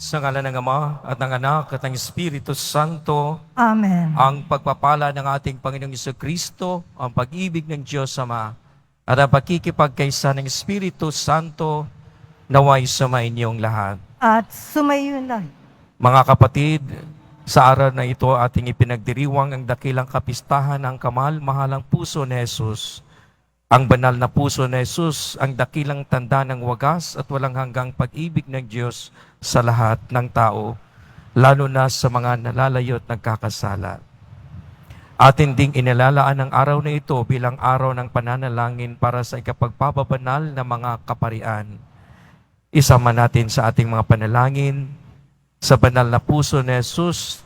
Sa ngalan ng Ama at ng Anak at ng Espiritu Santo, Amen. ang pagpapala ng ating Panginoong Jesucristo, ang pag-ibig ng Diyos Ama, at ang pakikipagkaisa ng Espiritu Santo, naway sumainyong lahat. At sumayo na. Mga kapatid, sa araw na ito ating ipinagdiriwang ang dakilang kapistahan ng kamahal-mahalang puso ni Jesus. Ang banal na puso ni Jesus, ang dakilang tanda ng wagas at walang hanggang pag-ibig ng Diyos sa lahat ng tao, lalo na sa mga nalalayo at nagkakasala. Atin ding inilalaan ang araw na ito bilang araw ng pananalangin para sa ikapagpapabanal na mga kaparian. Isama natin sa ating mga panalangin sa banal na puso ni Jesus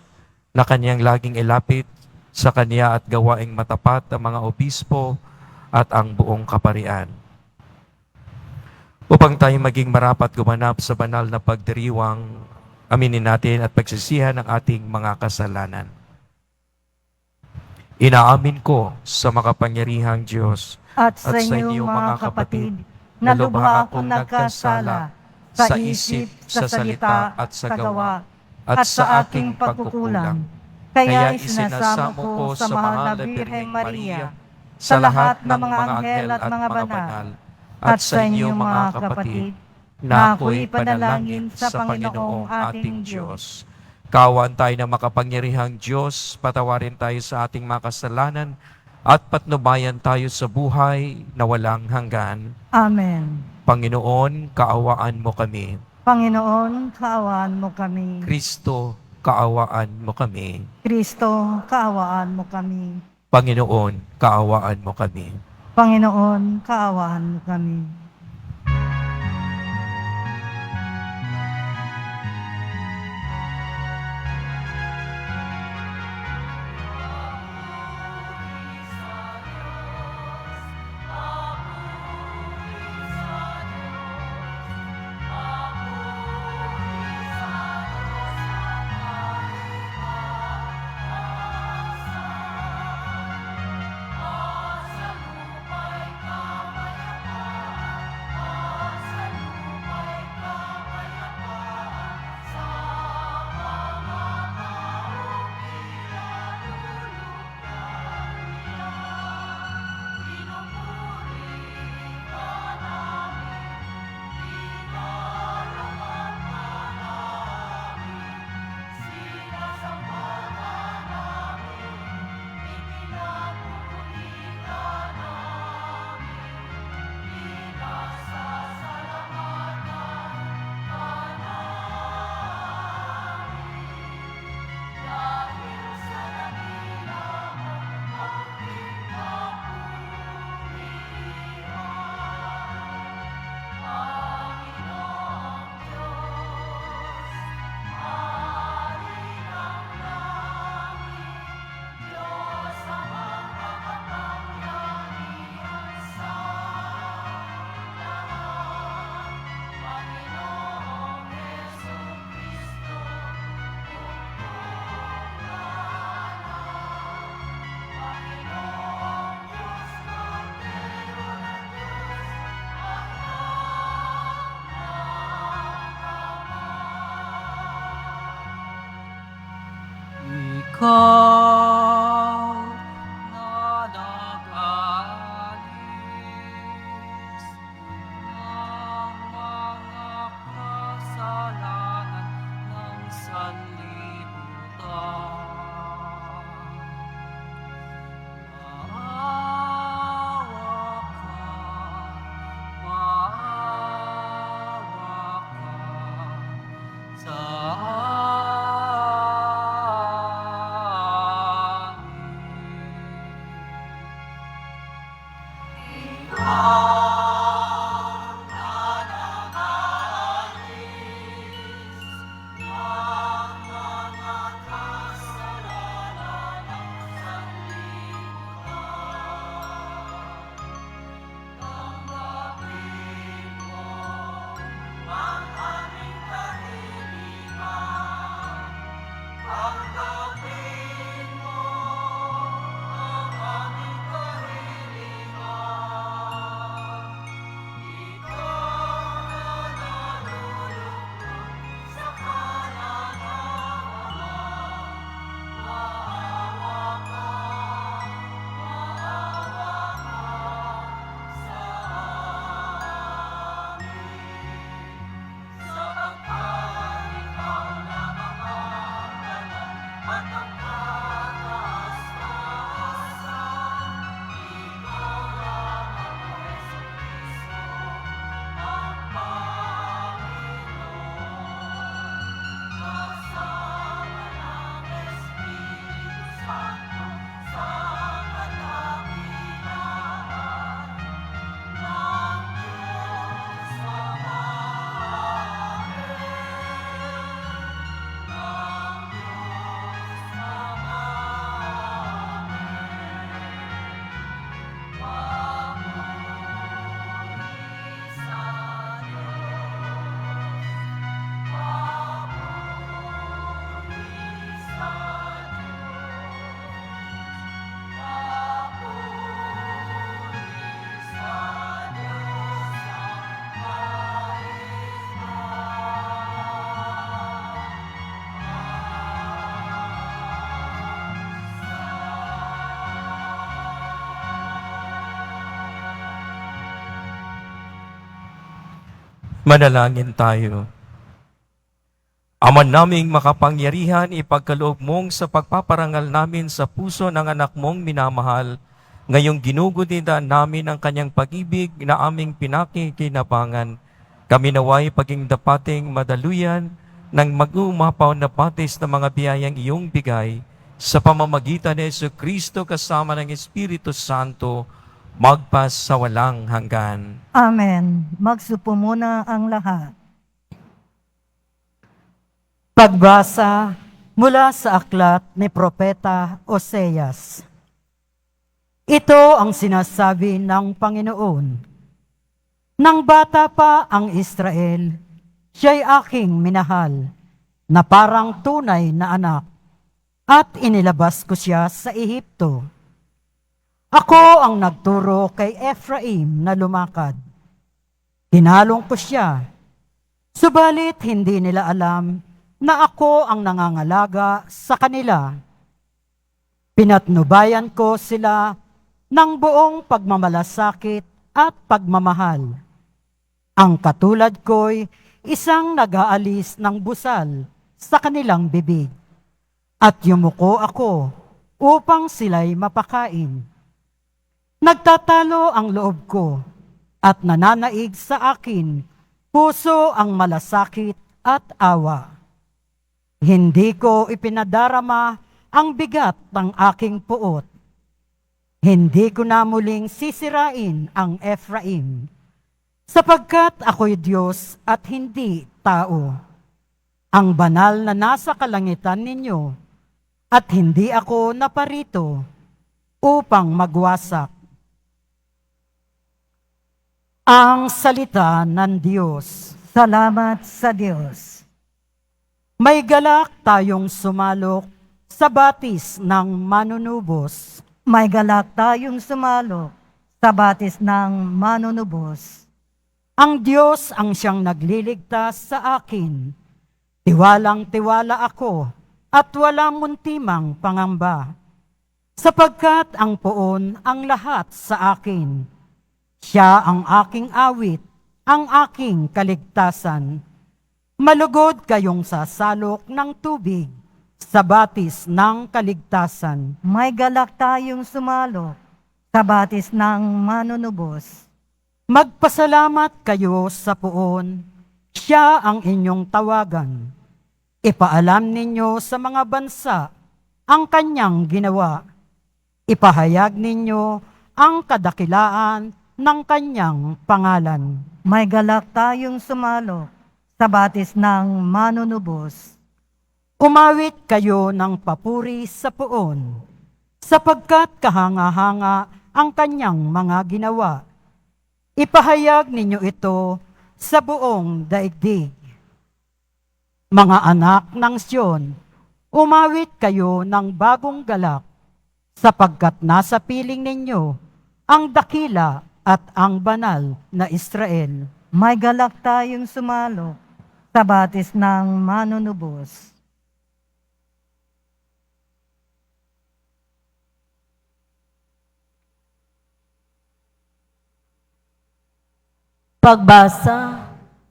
na kanyang laging ilapit sa kanya at gawaing matapat ang mga obispo at ang buong kaparian. Upang tayo maging marapat gumanap sa banal na pagdiriwang, aminin natin at pagsisihan ang ating mga kasalanan. Inaamin ko sa makapangyarihang Diyos At sa inyo mga kapatid, na lubha akong nagkasala sa isip, sa salita at sa gawa, at sa aking pagkukulang. Kaya isinasamo ko sa mahal na Birheng Maria, sa lahat ng mga anghel at mga banal, at sa inyo mga kapatid, na ako'y panalangin sa Panginoong ating Diyos. Kaawaan tayo ng makapangyarihang Diyos, patawarin tayo sa ating mga kasalanan, at patnubayan tayo sa buhay na walang hanggan. Amen. Panginoon, kaawaan mo kami. Panginoon, kaawaan mo kami. Kristo, kaawaan mo kami. Kristo, kaawaan mo kami. Panginoon, kaawaan mo kami. Panginoon, kaawaan mo kami. Ikaw na nag-alis ng mga kasalanan ng sanlibutan. Maawa ka sa Manalangin tayo. Ama naming makapangyarihan, ipagkaloob mong sa pagpaparangal namin sa puso ng anak mong minamahal, ngayong ginugunita namin ang kanyang pag-ibig na aming pinakikinabangan. Kami naway paging dapating madaluyan ng mag-uumapaw na patis ng mga biyayang iyong bigay sa pamamagitan ni Jesucristo kasama ng Espiritu Santo, magpas sa walang hanggan. Amen. Magsupo muna ang lahat. Pagbasa mula sa aklat ni Propeta Oseas. Ito ang sinasabi ng Panginoon. Nang bata pa ang Israel, siya'y aking minahal, na parang tunay na anak, at inilabas ko siya sa Ehipto. Ako ang nagturo kay Ephraim na lumakad. Hinalong ko siya, subalit hindi nila alam na ako ang nangangalaga sa kanila. Pinatnubayan ko sila ng buong pagmamalasakit at pagmamahal. Ang katulad ko'y isang nag-aalis ng busal sa kanilang bibig, at yumuko ako upang sila'y mapakain. Nagtatalo ang loob ko at nananaig sa akin puso ang malasakit at awa. Hindi ko ipinadarama ang bigat ng aking puot. Hindi ko na muling sisirain ang Ephraim, sapagkat ako'y Diyos at hindi tao, ang banal na nasa kalangitan ninyo, at hindi ako naparito upang magwasak. Ang salita ng Diyos. Salamat sa Diyos. May galak tayong sumalok sa batis ng manunubos. May galak tayong sumalo sa batis ng manunubos. Ang Diyos ang siyang nagliligtas sa akin. Tiwalang-tiwala ako at walang muntimang pangamba. Sapagkat ang poon ang lahat sa akin. Siya ang aking awit, ang aking kaligtasan. Malugod kayong sasalok ng tubig sa batis ng kaligtasan. May galak tayong sumalo sa batis ng manunubos. Magpasalamat kayo sa poon, siya ang inyong tawagan. Ipaalam ninyo sa mga bansa ang kanyang ginawa. Ipahayag ninyo ang kadakilaan ng kanyang pangalan. May galak tayong sumalo sa batis ng manunubos. Umawit kayo ng papuri sa poon, sapagkat kahanga-hanga ang kanyang mga ginawa. Ipahayag ninyo ito sa buong daigdig. Mga anak ng Siyon, umawit kayo ng bagong galak, sapagkat nasa piling ninyo ang dakila at ang banal na Israel. May galak tayong sumalo sa batis ng manunubos. Pagbasa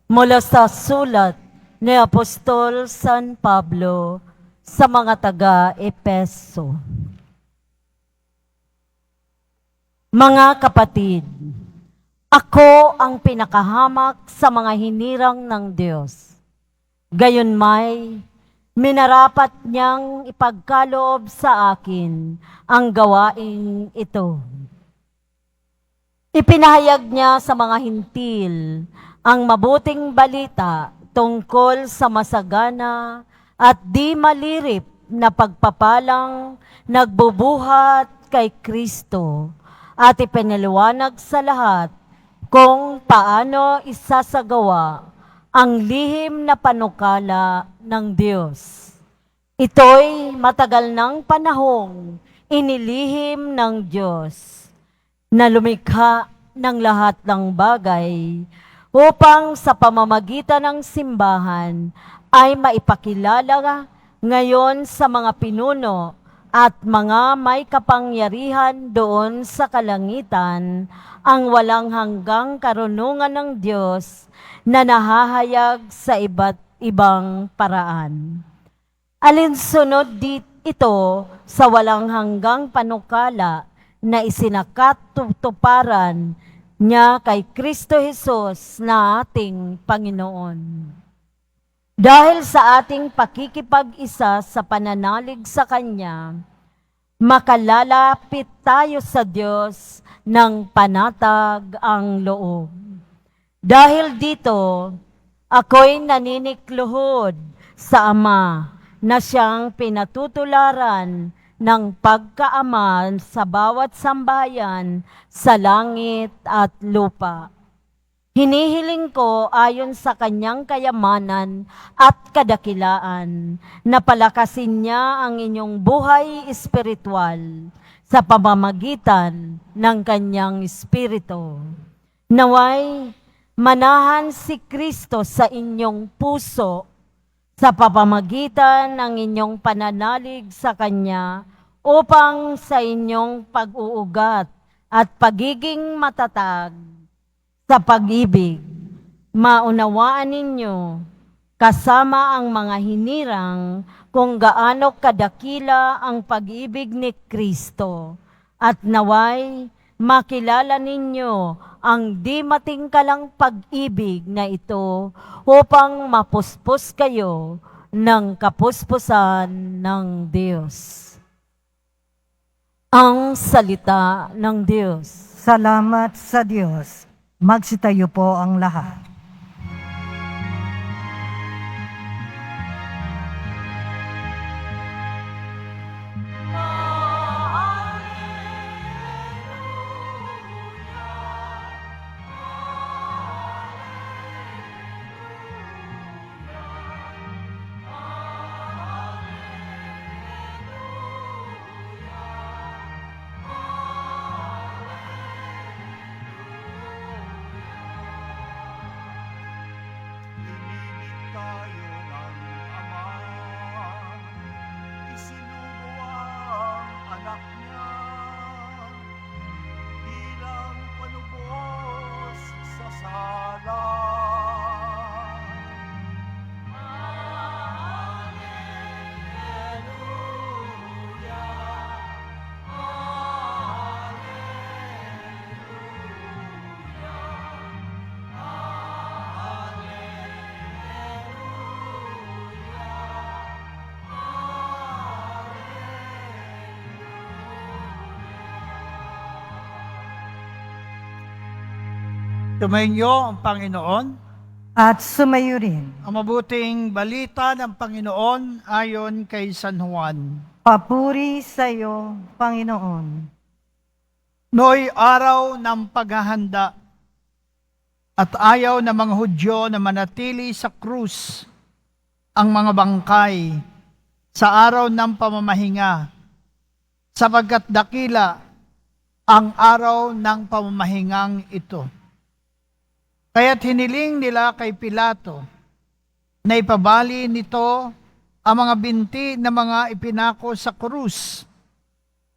mula sa sulat ni Apostol San Pablo sa mga taga-Epeso. Mga kapatid, ako ang pinakahamak sa mga hinirang ng Diyos. Gayunmay, minarapat niyang ipagkaloob sa akin ang gawain ito. Ipinahayag niya sa mga hintil ang mabuting balita tungkol sa masagana at di malirip na pagpapalang nagbubuhat kay Kristo at ipinaliwanag sa lahat kung paano isasagawa ang lihim na panukala ng Diyos. Ito'y matagal ng panahong inilihim ng Diyos na lumikha ng lahat ng bagay upang sa pamamagitan ng simbahan ay maipakilala ngayon sa mga pinuno at mga may kapangyarihan doon sa kalangitan ang walang hanggang karunungan ng Diyos na nahahayag sa iba't ibang paraan. Alinsunod ito sa walang hanggang panukala na isinakatutuparan niya kay Kristo Jesus na ating Panginoon. Dahil sa ating pakikipag-isa sa pananalig sa Kanya, makalalapit tayo sa Diyos ng panatag ang loob. Dahil dito, ako'y naninikluhod sa Ama na siyang pinatutularan ng pagkaama sa bawat sambahayan sa langit at lupa. Hinihiling ko ayon sa kanyang kayamanan at kadakilaan na palakasin niya ang inyong buhay espiritual sa pamamagitan ng kanyang espiritu. Naway manahan si Kristo sa inyong puso sa pamamagitan ng inyong pananalig sa Kanya upang sa inyong pag-uugat at pagiging matatag sa pag-ibig, maunawaan ninyo kasama ang mga hinirang kung gaano kadakila ang pag-ibig ni Kristo at naway makilala ninyo ang di matingkalang pag-ibig na ito upang mapuspos kayo ng kapuspusan ng Diyos. Ang salita ng Diyos. Salamat sa Diyos. Magsitayo po ang lahat. Inilig tayo ng Ama, isinugo ang anak niya, bilang panubos sa sala. Tumayo ang Panginoon. At sumayo rin. Ang mabuting balita ng Panginoon ayon kay San Juan. Papuri sa iyo, Panginoon. Nooy araw ng paghahanda at ayaw ng mga Hudyo na manatili sa krus ang mga bangkay sa araw ng pamamahinga, sapagkat dakila ang araw ng pamamahingang ito. Kaya't hiniling nila kay Pilato na ipabali nito ang mga binti na mga ipinako sa krus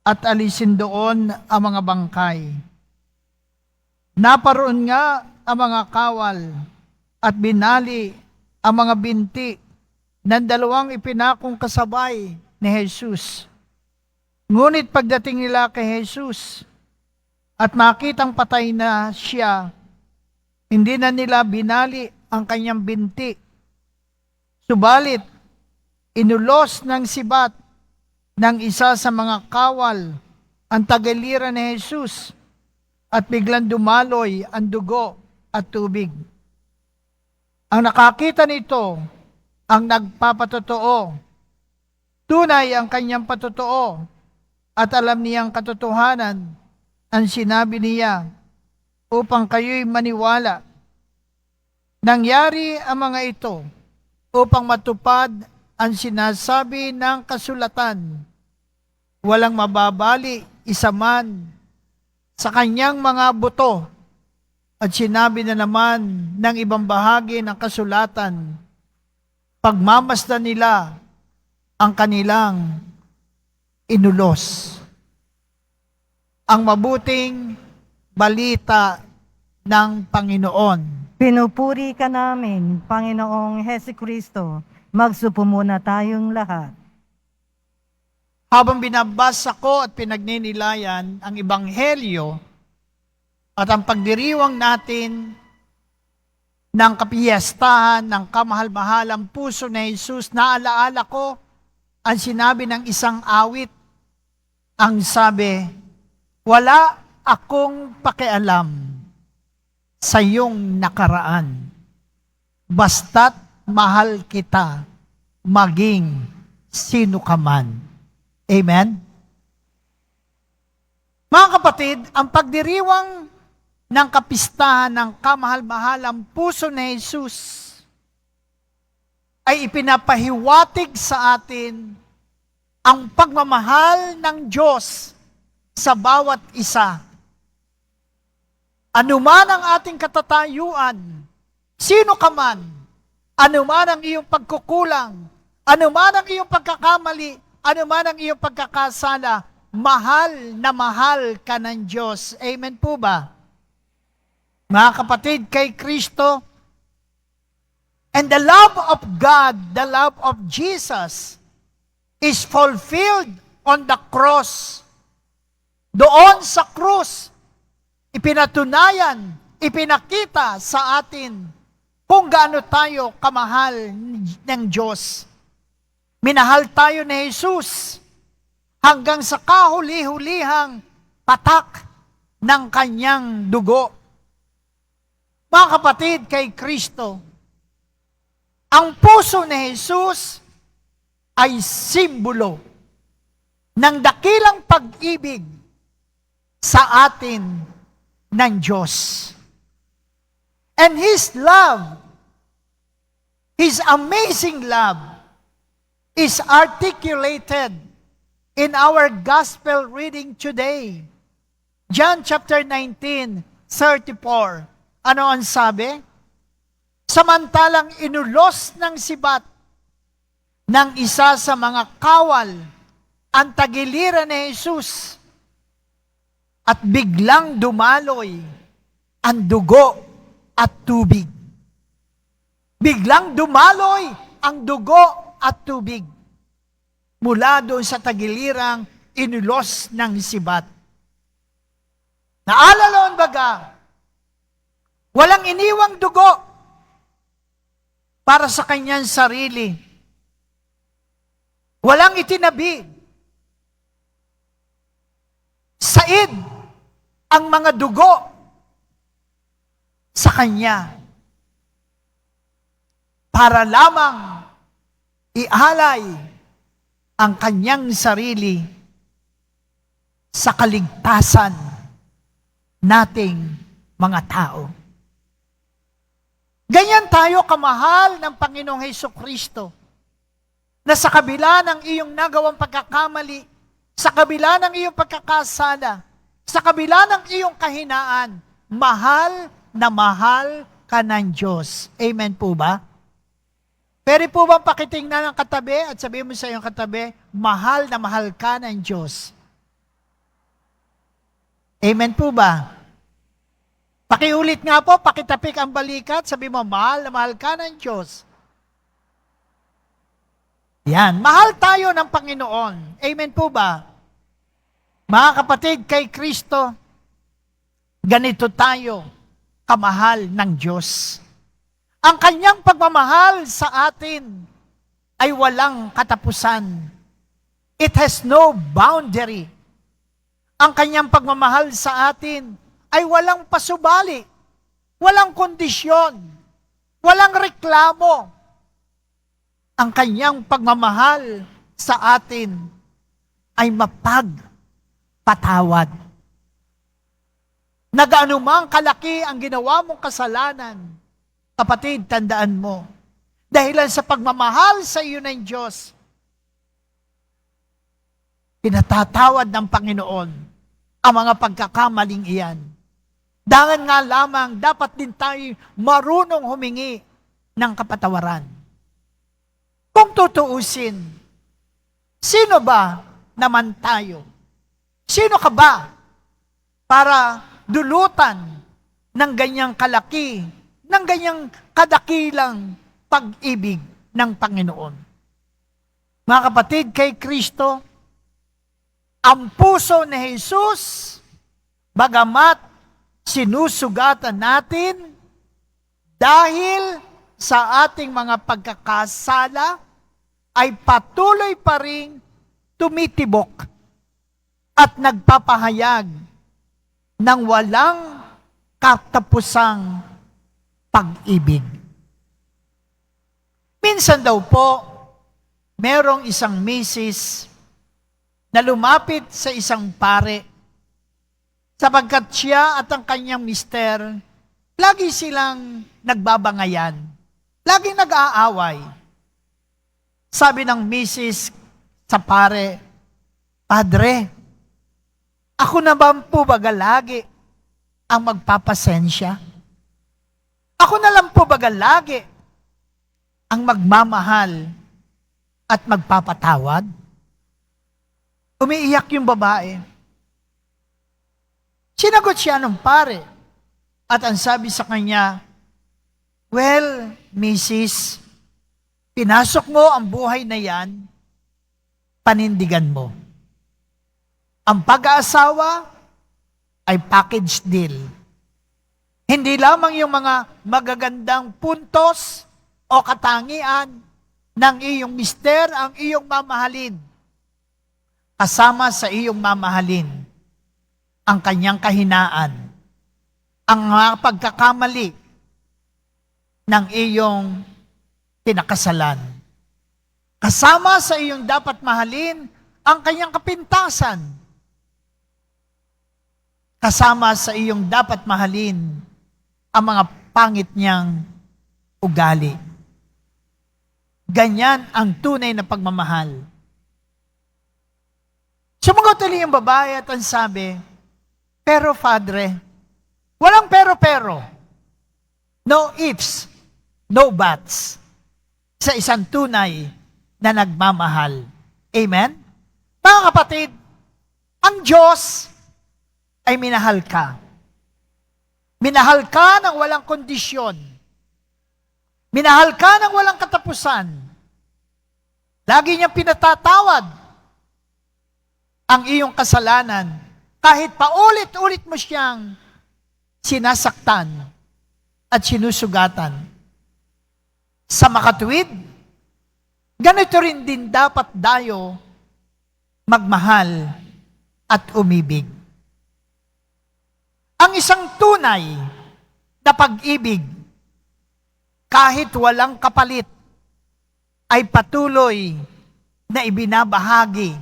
at alisin doon ang mga bangkay. Naparoon nga ang mga kawal at binali ang mga binti ng dalawang ipinakong kasabay ni Jesus. Ngunit pagdating nila kay Jesus at makitang patay na siya, hindi na nila binali ang kanyang binti. Subalit, inulos ng sibat ng isa sa mga kawal ang tagaliran ni Jesus at biglang dumaloy ang dugo at tubig. Ang nakakita nito ang nagpapatotoo. Tunay ang kanyang patotoo at alam niyang katotohanan ang sinabi niya upang kayo'y maniwala. Nangyari ang mga ito upang matupad ang sinasabi ng kasulatan. Walang mababali isa man sa kanyang mga buto. At sinabi na naman ng ibang bahagi ng kasulatan, pagmamasdan nila ang kanilang inulos ang mabuting balita ng Panginoon. Pinupuri ka namin, Panginoong Hesukristo. Magsupo muna tayong lahat. Habang binabasa ko at pinagninilayan ang Ebanghelyo at ang pagdiriwang natin ng kapiyastahan ng kamahal-mahalang puso ni Jesus, naalaala ko ang sinabi ng isang awit. Ang sabi, wala akong pakialam sa iyong nakaraan, basta't mahal kita maging sino ka man. Amen? Mga kapatid, ang pagdiriwang ng kapistahan ng kamahal-mahalang puso ni Jesus ay ipinapahiwatig sa atin ang pagmamahal ng Diyos sa bawat isa. Anuman ang ating katatayuan, sino ka man, anuman ang iyong pagkukulang, anuman ang iyong pagkakamali, anuman ang iyong pagkakasala, mahal na mahal ka ng Diyos. Amen po ba? Mga kapatid, kay Kristo, and the love of God, the love of Jesus, is fulfilled on the cross. Doon sa krus, ipinatunayan, ipinakita sa atin kung gaano tayo kamahal ng Diyos. Minahal tayo ni Jesus hanggang sa kahuli-hulihang patak ng kanyang dugo. Mga kapatid, kay Kristo, ang puso ni Jesus ay simbolo ng dakilang pag-ibig sa atin ng Diyos. And His love, His amazing love, is articulated in our gospel reading today. John chapter 19:34. Ano ang sabi? Samantalang inulos ng sibat ng isa sa mga kawal ang tagiliran ni Jesus at biglang dumaloy ang dugo at tubig. Biglang dumaloy ang dugo at tubig mula doon sa tagilirang inulos ng sibat. Naalala baga, walang iniwang dugo para sa kanyang sarili. Walang itinabi. Said ang mga dugo sa kanya para lamang ialay ang kanyang sarili sa kaligtasan nating mga tao. Ganyan tayo kamahal ng Panginoong Hesukristo, na sa kabila ng iyong nagawang pagkakamali, sa kabila ng iyong pagkakasala, sa kabila ng iyong kahinaan, mahal na mahal ka ng Diyos. Amen po ba? Pwede po bang pakitingnan ng katabi at sabihin mo sa iyong katabi, mahal na mahal ka ng Diyos? Amen po ba? Pakiulit nga po, pakitapik ang balikat, sabi mo, mahal na mahal ka ng Diyos. Yan, mahal tayo ng Panginoon. Amen po ba? Mga kapatid, kay Kristo, ganito tayo kamahal ng Diyos. Ang kanyang pagmamahal sa atin ay walang katapusan. It has no boundary. Ang kanyang pagmamahal sa atin ay walang pasubali, walang kondisyon, walang reklamo. Ang kanyang pagmamahal sa atin ay mapagpatawad. Nagaanumang kalaki ang ginawa mong kasalanan, kapatid, tandaan mo, dahilan sa pagmamahal sa iyo ng Diyos, pinatatawad ng Panginoon ang mga pagkakamaling iyan. Dangan nga lamang, dapat din tayo marunong humingi ng kapatawaran. Kung tutuusin, sino ba naman tayo. Sino ka ba para dulutan ng ganyang kalaki, ng ganyang kadakilang pag-ibig ng Panginoon? Mga kapatid, kay Kristo, ang puso ni Jesus, bagamat sinusugatan natin dahil sa ating mga pagkakasala, ay patuloy pa ring tumitibok at nagpapahayag ng walang katapusang pag-ibig. Minsan daw po, merong isang misis na lumapit sa isang pare sapagkat siya at ang kanyang mister, lagi silang nagbabangayan, laging nag-aaway. Sabi ng misis sa pare, Padre, ako naman po baga lagi ang magpapasensya? Ako na lang po baga lagi ang magmamahal at magpapatawad? Umiiyak yung babae. Sinagot siya ng pare at ang sabi sa kanya, well, Mrs., pinasok mo ang buhay na yan, panindigan mo. Ang pag-aasawa ay package deal. Hindi lamang yung mga magagandang puntos o katangian ng iyong mister ang iyong mamahalin. Kasama sa iyong mamahalin ang kanyang kahinaan, ang mga pagkakamali ng iyong pinakasalan. Kasama sa iyong dapat mahalin ang kanyang kapintasan. Kasama sa iyong dapat mahalin ang mga pangit niyang ugali. Ganyan ang tunay na pagmamahal. Sumagot ulit yung babae at ang sabi, pero Padre, walang pero-pero. No ifs, no buts. Sa isang tunay na nagmamahal. Amen? Mga kapatid, ang Diyos ay minahal ka. Minahal ka ng walang kondisyon. Minahal ka ng walang katapusan. Lagi niyang pinatatawad ang iyong kasalanan kahit paulit-ulit mo siyang sinasaktan at sinusugatan. Sa makatuwid, ganito rin din dapat tayo magmahal at umibig. Ang isang tunay na pag-ibig, kahit walang kapalit, ay patuloy na ibinabahagi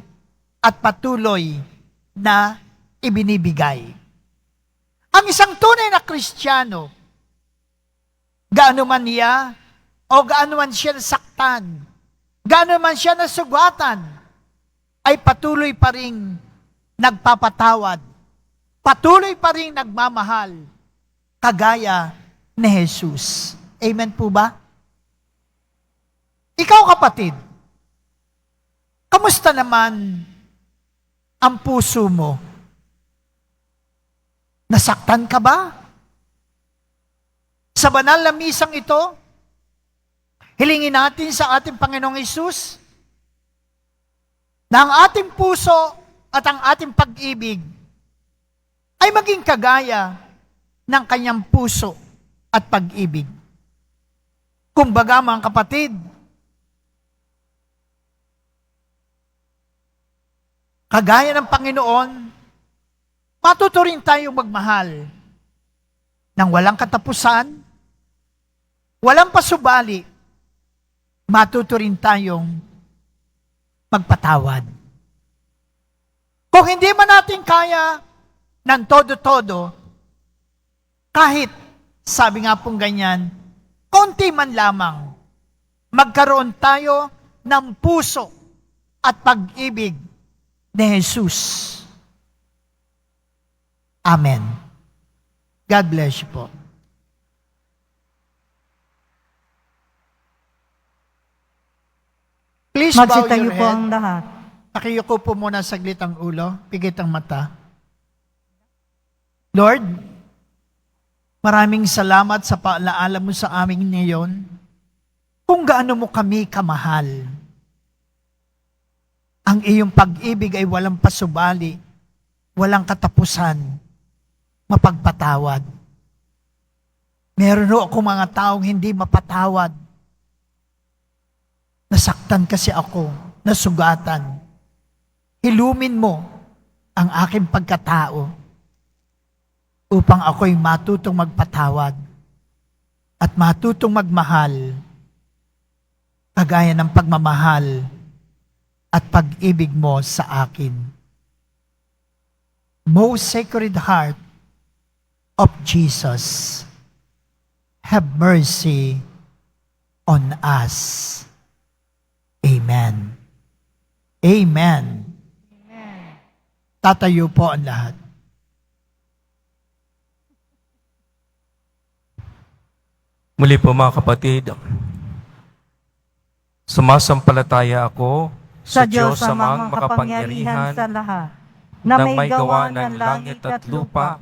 at patuloy na ibinibigay. Ang isang tunay na Kristiyano, gaano man niya o gaano man siya nasaktan, gaano man siya nasugatan, ay patuloy pa ring nagpapatawad, patuloy pa ring nagmamahal, kagaya ni Jesus. Amen po ba? Ikaw kapatid, kamusta naman ang puso mo? Nasaktan ka ba? Sa banal na misang ito, hilingin natin sa ating Panginoong Hesus na ang ating puso at ang ating pag-ibig ay maging kagaya ng kanyang puso at pag-ibig. Kumbaga mga kapatid, kagaya ng Panginoon, matuto rin tayong magmahal ng walang katapusan, walang pasubali, matuto rin tayong magpatawad. Kung hindi man natin kaya ng todo-todo, kahit, sabi nga pong ganyan, konti man lamang, magkaroon tayo ng puso at pag-ibig ni Jesus. Amen. God bless you po. Please bow Magsitayo your po head. ang lahat. Pakiyuko po muna saglit ang ulo, pigit ang mata. Lord, maraming salamat sa paalaala mo sa amin ngayon kung gaano mo kami kamahal. Ang iyong pag-ibig ay walang pasubali, walang katapusan, mapagpatawad. Meron ho ako mga taong hindi mapatawad. Nasaktan kasi ako, nasugatan. Ilumin mo ang aking pagkatao upang ako'y matutong magpatawad at matutong magmahal kagaya ng pagmamahal at pag-ibig mo sa akin. Most Sacred Heart of Jesus, have mercy on us. Amen. Amen. Tatayo po ang lahat. Muli po mga kapatid, sumasampalataya ako Sa Diyos amang makapangyarihan sa lahat, na may gawa ng langit at lupa.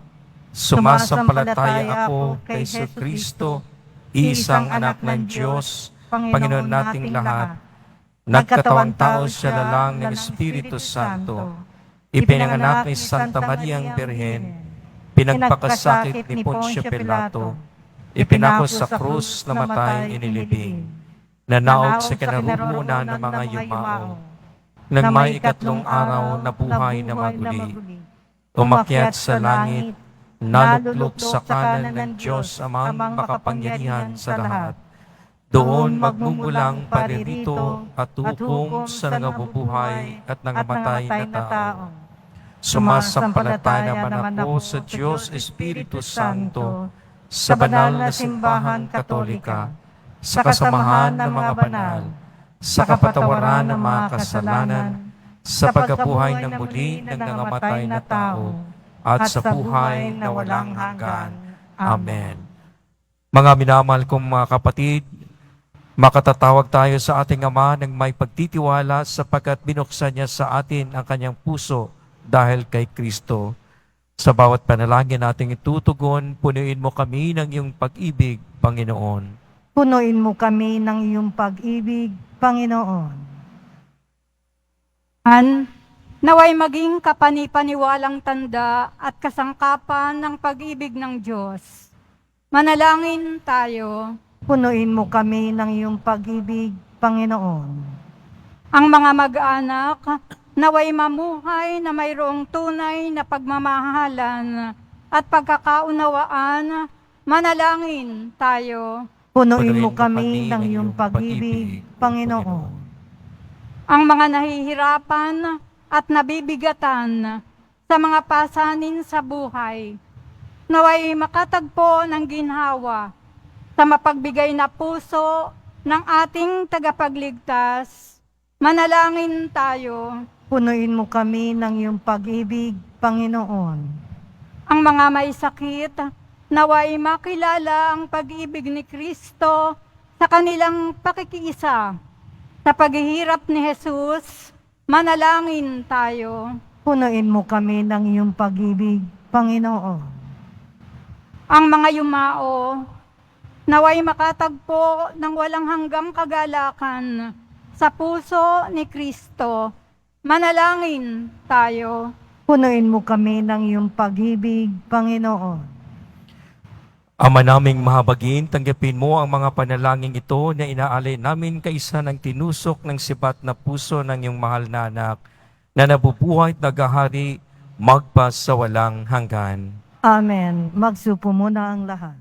Sumasampalataya ako kay Jesu Kristo, isang anak ng Diyos, Panginoon nating lahat. Nagkatawang tao siya lalang ng Espiritu Santo. Ipinanganak ni Santa Mariang Birhen, pinagpakasakit ni Poncio Pilato, ipinako sa krus, namatay, inilibing, nanaog sa kinarumunan ng mga yumao, nang may ikatlong araw na buhay na maguli, umakyat sa langit, naluklok sa kanan ng Diyos amang makapangyarihan sa lahat. Doon magmumulang paririto at hukom sa nangabubuhay at nangamatay na tao. Sumasampalataya naman ako sa Diyos Espiritu Santo, sa banal na simbahan katolika, sa kasamahan ng mga banal, sa kapatawaran ng mga kasalanan, sa pagkabuhay ng muli ng nangamatay na tao, at sa buhay na walang hanggan. Amen. Mga minamahal kong mga kapatid, makatatawag tayo sa ating Ama ng may pagtitiwala sapagkat binuksan niya sa atin ang kanyang puso dahil kay Kristo. Sa bawat panalangin nating itutugon, punuin mo kami ng iyong pag-ibig, Panginoon. Punuin mo kami ng iyong pag-ibig, Panginoon. Naway maging kapanipaniwalang tanda at kasangkapan ng pag-ibig ng Diyos. Manalangin tayo. Punuin mo kami ng iyong pag-ibig, Panginoon. Ang mga mag-anak, naway mamuhay na mayroong tunay na pagmamahalan at pagkakaunawaan. Manalangin tayo. Punuin mo kami ng iyong pag-ibig, Panginoon. Ang mga nahihirapan at nabibigatan sa mga pasanin sa buhay, naway makatagpo ng ginhawa sa mapagbigay na puso ng ating tagapagligtas. Manalangin tayo. Punuin mo kami ng iyong pag-ibig, Panginoon. Ang mga may sakit, naway makilala ang pag-ibig ni Kristo sa kanilang pakikiisa. Sa paghihirap ni Jesus, manalangin tayo. Punuin mo kami ng iyong pag-ibig, Panginoon. Ang mga yumao, naway makatagpo ng walang hanggang kagalakan sa puso ni Kristo. Manalangin tayo. Punuin mo kami ng iyong pag-ibig, Panginoon. Ama naming mahabagin, tanggapin mo ang mga panalangin ito na inaalay namin kaisa ng tinusok ng sibat na puso ng iyong mahal na anak na nabubuhay at naghahari magpas sa walang hanggan. Amen. Magsupo muna ang lahat.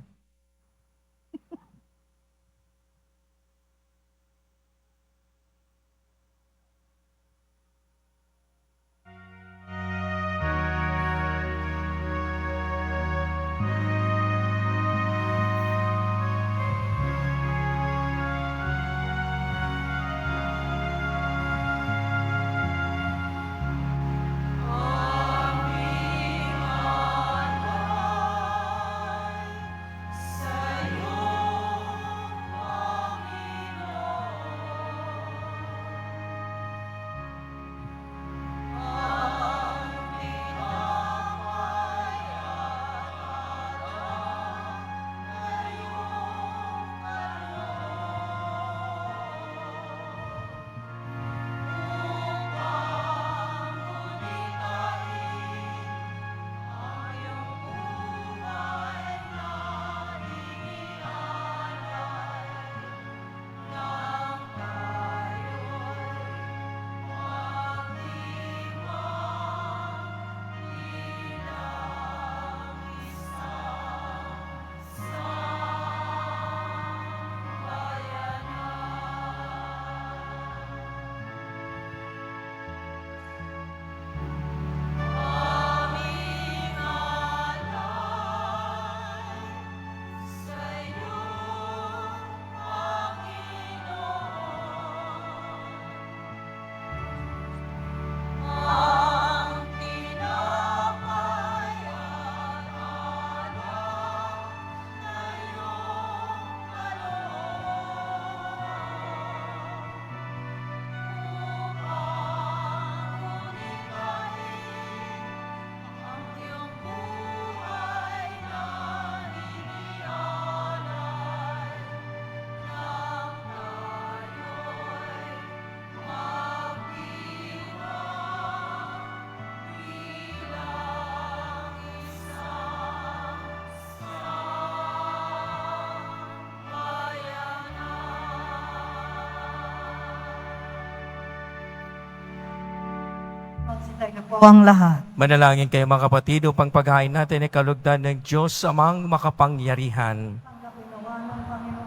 Tayo po ang lahat. Manalangin kayo mga kapatid upang paghain natin ay kalugdan ng Diyos amang makapangyarihan.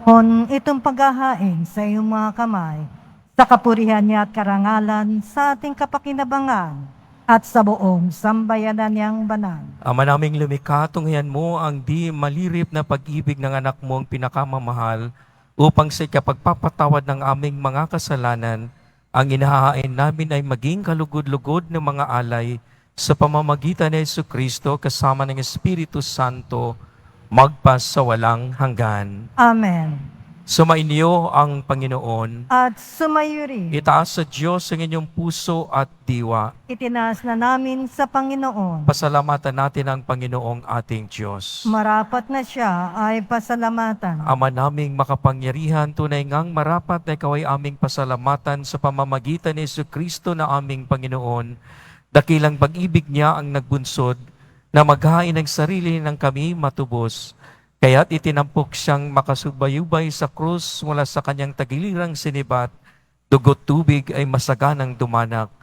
On itong paghahain sa iyong mga kamay, sa kapurihan niya at karangalan sa ating kapakinabangan at sa buong sambayanan niyang banal. Ama naming lumikha, tunghayan mo ang di malirip na pag-ibig ng anak mong pinakamamahal upang sa ikapagpapatawad ng aming mga kasalanan, ang inahain namin ay maging kalugod-lugod ng mga alay sa pamamagitan ni Jesucristo kasama ng Espiritu Santo, magpas sa walang hanggan. Amen. Sumainyo ang Panginoon. At sumayo rin, Itaas sa Diyos ang inyong puso at diwa. itinaas na namin sa Panginoon. Pasalamatan natin ang Panginoong ating Diyos. Marapat na siya ay pasalamatan. Ama naming makapangyarihan, tunay ngang marapat na ikaw ay aming pasalamatan sa pamamagitan ni Jesucristo na aming Panginoon. Dakilang pag-ibig niya ang nagbunsod na maghain ng sarili ng kami matubos. Kaya't itinampok siyang makasubayubay sa krus mula sa kanyang tagilirang sinibat, dugot tubig ay masaganang dumanak.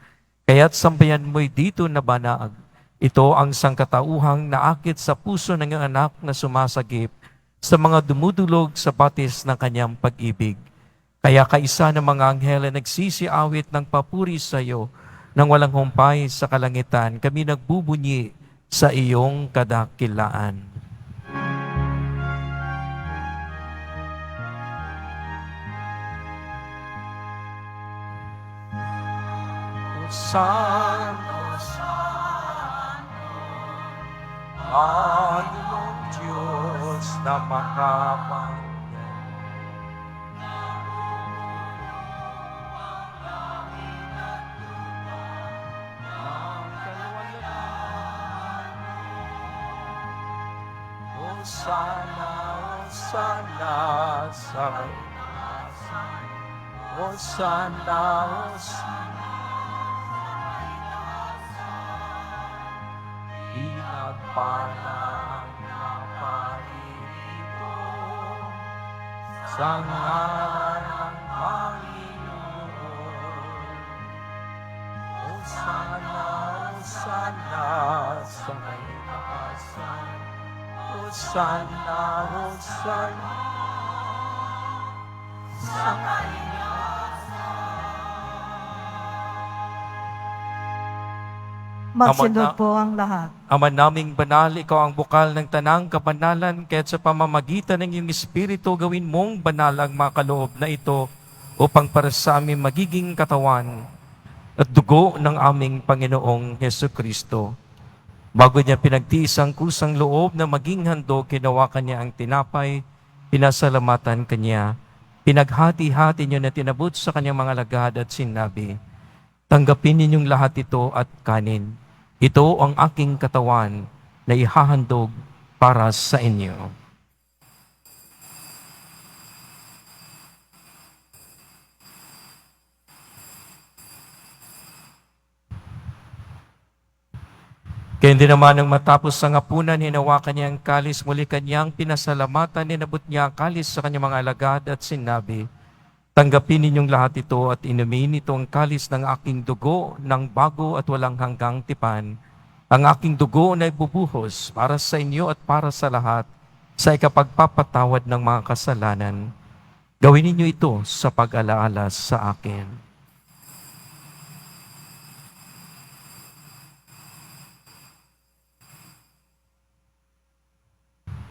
Kaya't sambayan mo'y dito na banaag. Ito ang sangkatauhang naakit sa puso ng iyong anak na sumasagip sa mga dumudulog sa batis ng kanyang pag-ibig. Kaya kaisa ng mga anghel na nagsisiawit ng papuri sa iyo, nang walang humpay sa kalangitan, kami nagbubunyi sa iyong kadakilaan. Santo, Santo, Panginoong Diyos na makapangyarihan. Hosana, Hosana sa itasan. Hosana, Hosana. Pinagpalang napairito sa ngalan ng Panginoon. Hosana, Hosana sa itasan. Hosana, Hosana sa Magsindot po ang lahat. Ama naming banal, ikaw ang bukal ng tanang kabanalan, kaya't sa pamamagitan ng iyong Espiritu, gawin mong banal ang mga kaloob na ito upang para sa amin magiging katawan at dugo ng aming Panginoong Jesucristo. Bago niya pinagtiis ang kusang loob na maging handog, kinawakan niya ang tinapay, pinasalamatan kanya, pinaghati-hati niyo na tinabot sa kanyang mga lagad at sinabi, tanggapin ninyong lahat ito at kanin. Ito ang aking katawan na ihahandog para sa inyo. Kaya hindi naman nang matapos ang hapunan, hinawakan niya ang kalis, muli kanyang pinasalamatan, ninabot niya ang kalis sa kanyang mga alagad at sinabi, tanggapin ninyong lahat ito at inumin ito ang kalis ng aking dugo ng bago at walang hanggang tipan. Ang aking dugo na ibubuhos para sa inyo at para sa lahat sa ikapagpapatawad ng mga kasalanan. Gawin ninyo ito sa pag-alaala sa akin.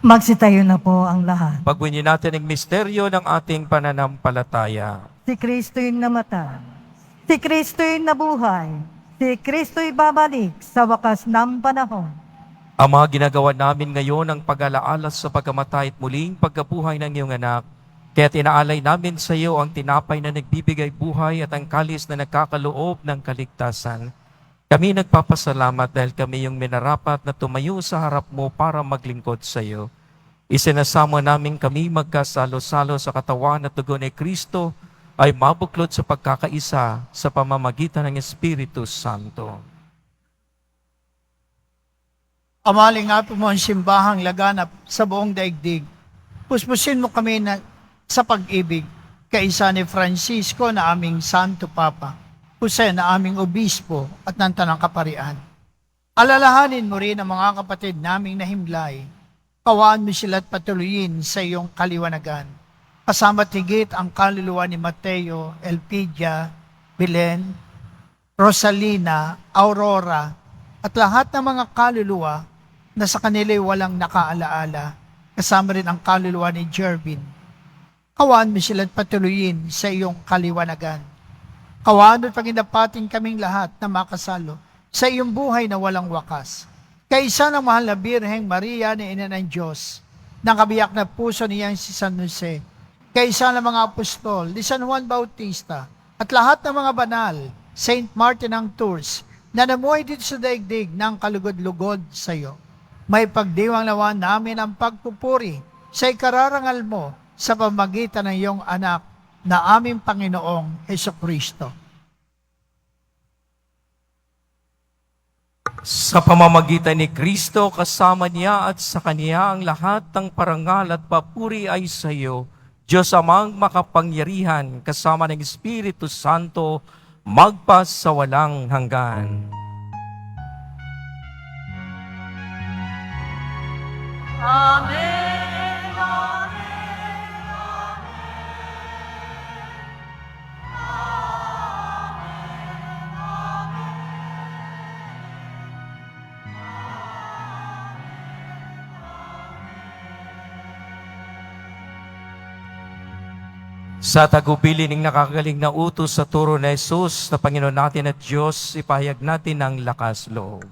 Magsitayo na po ang lahat. Pagwinyin natin ang misteryo ng ating pananampalataya. Si Kristo'y namatay. Si Kristo'y nabuhay. Si Kristo'y babalik sa wakas ng panahon. Ama, ginagawa namin ngayon ang pag-alaala sa pagkamatay at muling pagkabuhay ng iyong anak. Kaya tinaalay namin sa iyo ang tinapay na nagbibigay buhay at ang kalis na nagkakaloob ng kaligtasan. Kami nagpapasalamat dahil kami yung minarapat na tumayo sa harap mo para maglingkod sa iyo. Isinasama namin kami magkasalo-salo sa katawan at dugo ni Kristo ay mabuklod sa pagkakaisa sa pamamagitan ng Espiritu Santo. Amaling nga po mo ang simbahang laganap sa buong daigdig. Puspusin mo kami sa pag-ibig, kaisa ni Francisco na aming Santo Papa. Jose na aming obispo at ng Tanang Kaparian. Alalahanin mo rin ang mga kapatid naming nahimlay. Kawaan mo sila at patuloyin sa iyong kaliwanagan. Kasama higit ang kaluluwa ni Mateo, Elpidia, Belen, Rosalina, Aurora, at lahat ng mga kaluluwa na sa kanila'y walang nakaalaala. Kasama rin ang kaluluwa ni Jervin. Kawaan mo sila at patuloyin sa iyong kaliwanagan. Kawaan at paginapatin kaming lahat na makasalo sa iyong buhay na walang wakas. Kaisa ng mahal na Birheng Maria na Ina ng Diyos, ng kabiyak na puso niyang si San Jose, kaisa ng mga apostol, ni San Juan Bautista, at lahat ng mga banal, Saint Martin ng Tours, na namuhay dito sa daigdig ng kalugod-lugod sa iyo. May pagdiwang nawa namin ang pagpupuri sa ikararangal mo sa pamagitan ng iyong anak na aming Panginoong Hesukristo. Sa pamamagitan ni Kristo, kasama niya at sa Kanya ang lahat ng parangal at papuri ay sa iyo, Diyos amang makapangyarihan, kasama ng Espiritu Santo, magpas sa walang hanggan. Sa tagubilin ng nakagaling na utos sa turo na Jesus na Panginoon natin at Diyos, ipahayag natin ang lakas loob.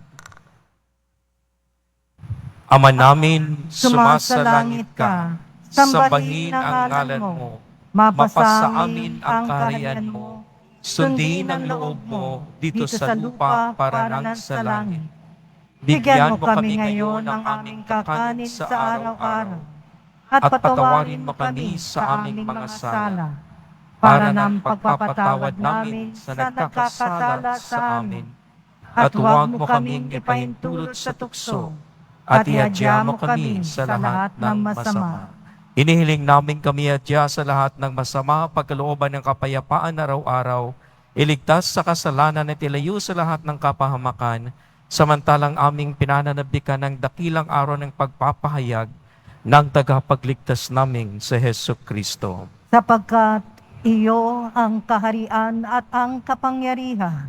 Ama namin, sumasalangit ka, sambahin ang ngalan mo, mapasa amin ang kaharian mo, sundin ang loob mo dito sa lupa para nang sa langit. Bigyan mo kami ngayon ng aming kakanin sa araw-araw. At patawarin mo kami sa aming mga sala, para ng pagpapatawad namin sa nagkakasala sa amin. At huwag mo kaming ipahintulot sa tukso, at iadya mo kami sa lahat ng masama. Inihiling namin kami adya sa lahat ng masama, pagkalooban ng kapayapaan araw-araw, iligtas sa kasalanan at ilayo sa lahat ng kapahamakan, samantalang aming pinananabikan ng dakilang araw ng pagpapahayag ng tagapagligtas naming si Hesus Kristo. Sapagkat iyo ang kaharian at ang kapangyarihan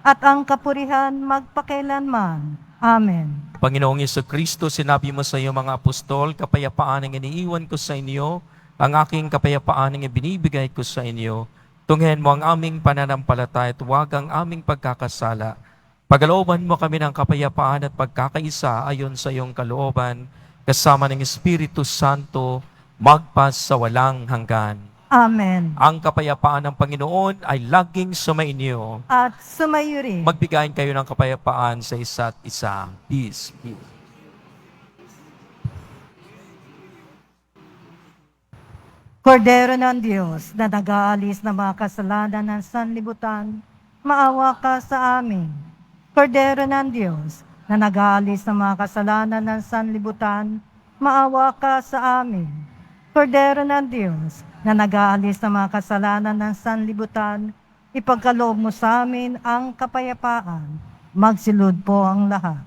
at ang kapurihan magpakailanman. Amen. Panginoong Hesus Kristo, sinabi mo sa iyo mga apostol, kapayapaan ang iniiwan ko sa inyo, ang aking kapayapaan ang ibinibigay ko sa inyo. Tunghen mo ang aming pananampalataya at huwag ang aming pagkakasala. Pagalooban mo kami ng kapayapaan at pagkakaisa ayon sa iyong kalooban, kasama ng Espiritu Santo, magpas sa walang hanggan. Amen. Ang kapayapaan ng Panginoon ay laging sumainyo. At sumayo rin. Magbigayin kayo ng kapayapaan sa isa't isa. Peace. Peace. Kordero ng Diyos na nag-aalis ng mga kasalanan ng sanlibutan, maawa ka sa amin. Kordero ng Diyos na nag-aalis ng mga kasalanan ng sanlibutan, maawa ka sa amin. Kordero ng Diyos na nag-aalis ng mga kasalanan ng sanlibutan, ipagkaloob mo sa amin ang kapayapaan. Magsilod po ang lahat.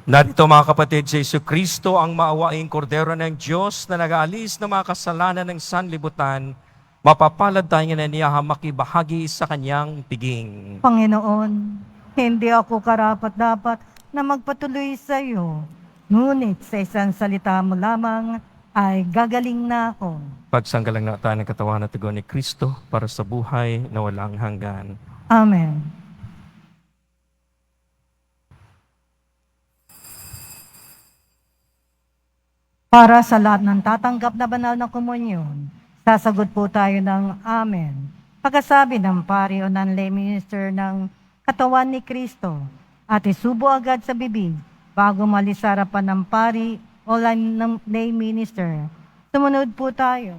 Narito mga kapatid, si Jesu Kristo ang maawaing kordero ng Diyos na nag-aalis ng mga kasalanan ng sanlibutan, mapapalad tayo na niya makibahagi sa kanyang piging. Panginoon, hindi ako karapat-dapat na magpatuloy sa iyo, ngunit sa isang salita mo lamang ay gagaling na ako. Pagsanggalang na tayo ng katawan at tugon ni Kristo para sa buhay na walang hanggan. Amen. Para sa lahat ng tatanggap na banal na komunyon, sasagot po tayo ng Amen. Pagkasabi ng pari o ng lay minister ng katawan ni Kristo at isubo agad sa bibig bago malis sa harapan ng pari o ng lay minister. Sumunod po tayo.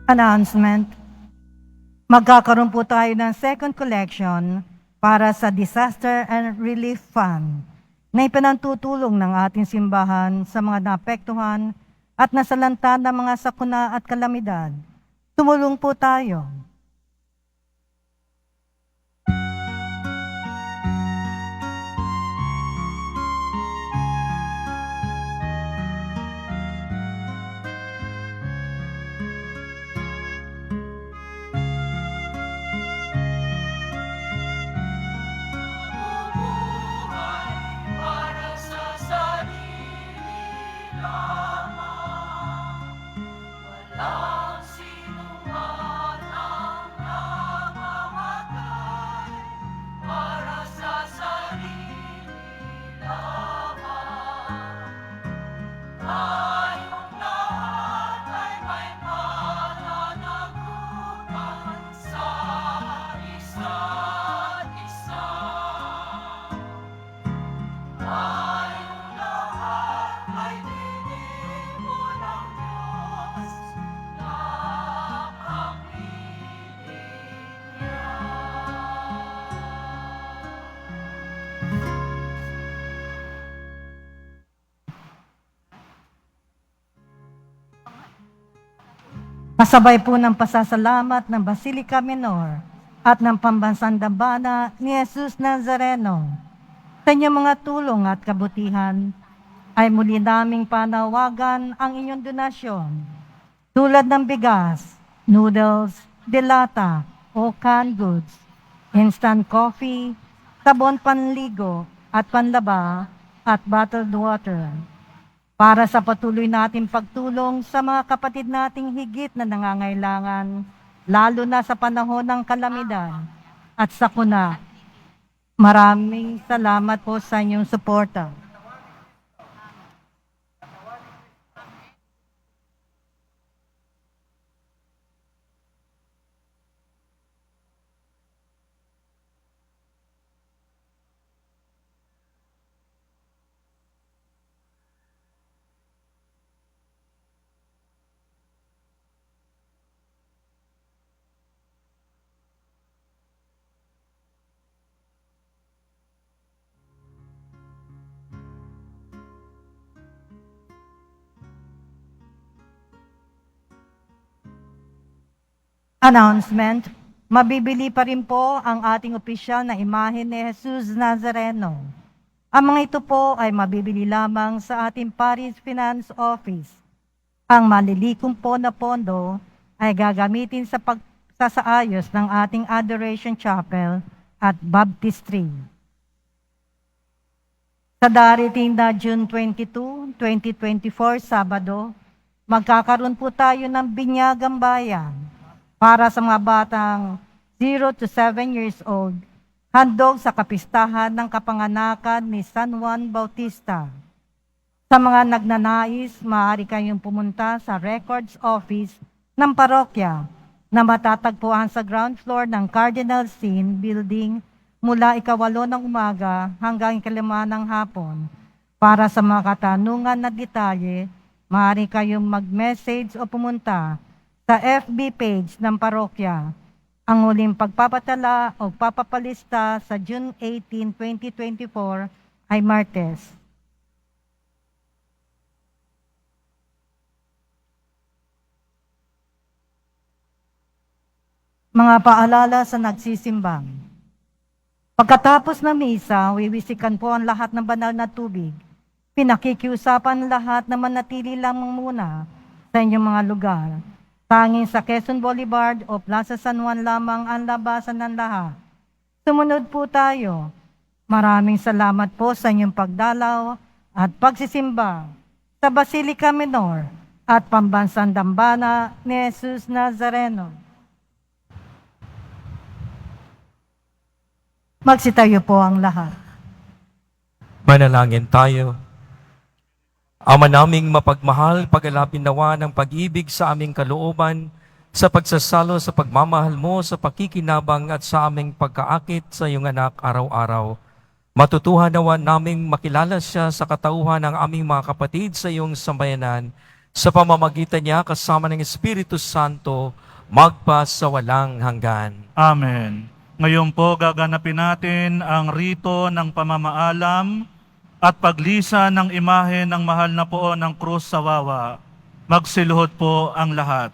Announcement. Magkakaroon po tayo ng second collection para sa Disaster and Relief Fund na ipinantutulong ng ating simbahan sa mga naapektuhan at nasalanta ng mga sakuna at kalamidad. Tumulong po tayo. Para sa sarili lamang, walang sinuman ang Tayong lahat ay may pananagutan sa isa't isa. Tayong lahat ay dinimo ng Diyos na kapiling niya. Kasabay po ng pasasalamat ng Basilica Minor at ng Pambansang Dambana ni Jesus Nazareno. Sa inyong mga tulong at kabutihan, ay muli naming panawagan ang inyong donasyon. Tulad ng bigas, noodles, delata o canned goods, instant coffee, sabon panligo at panlaba at bottled water. Para sa patuloy nating pagtulong sa mga kapatid nating higit na nangangailangan, lalo na sa panahon ng kalamidad at sakuna. Maraming salamat po sa inyong suporta. Announcement, mabibili pa rin po ang ating opisyal na imahe ni Jesus Nazareno. Ang mga ito po ay mabibili lamang sa ating Parish Finance Office. Ang malilikom po na pondo ay gagamitin sa pagsasaayos ng ating Adoration Chapel at Baptistry. Sa darating na June 22, 2024, Sabado, magkakaroon po tayo ng Binyagang Bayan para sa mga batang 0 to 7 years old, handog sa kapistahan ng kapanganakan ni San Juan Bautista. Sa mga nagnanais, maaari kayong pumunta sa Records Office ng parokya na matatagpuan sa ground floor ng Cardinal Sin Building mula 8:00 ng umaga hanggang 5:00 ng hapon. Para sa mga katanungan na detalye, maaari kayong mag-message o pumunta sa FB page ng parokya. Ang huling pagpapatala o papapalista sa June 18, 2024 ay Martes. Mga paalala sa nagsisimbang. Pagkatapos ng misa, wiwisikan po ang lahat ng banal na tubig. Pinakikiusapan lahat na manatili lamang muna sa inyong mga lugar. Tanging sa Quezon Boulevard o Plaza San Juan lamang ang labasan ng lahat. Sumunod po tayo. Maraming salamat po sa inyong pagdalaw at pagsisimba sa Basilica Minor at Pambansang Dambana ni Jesus Nazareno. Magsitayo po ang lahat. Manalangin tayo. Ama naming mapagmahal, pagalapin nawa ng pag-ibig sa aming kalooban, sa pagsasalo sa pagmamahal mo, sa pakikinabang at sa aming pagkaakit sa iyong anak araw-araw. Matutuhan nawa naming makilala siya sa katauhan ng aming mga kapatid sa iyong sambayanan, sa pamamagitan niya kasama ng Espiritu Santo, magpa sa walang hanggan. Amen. Ngayon po gaganapin natin ang rito ng pamamaalam at paglisa ng imahe ng mahal na poon ng krus sa wawa. Magsiluhod po ang lahat.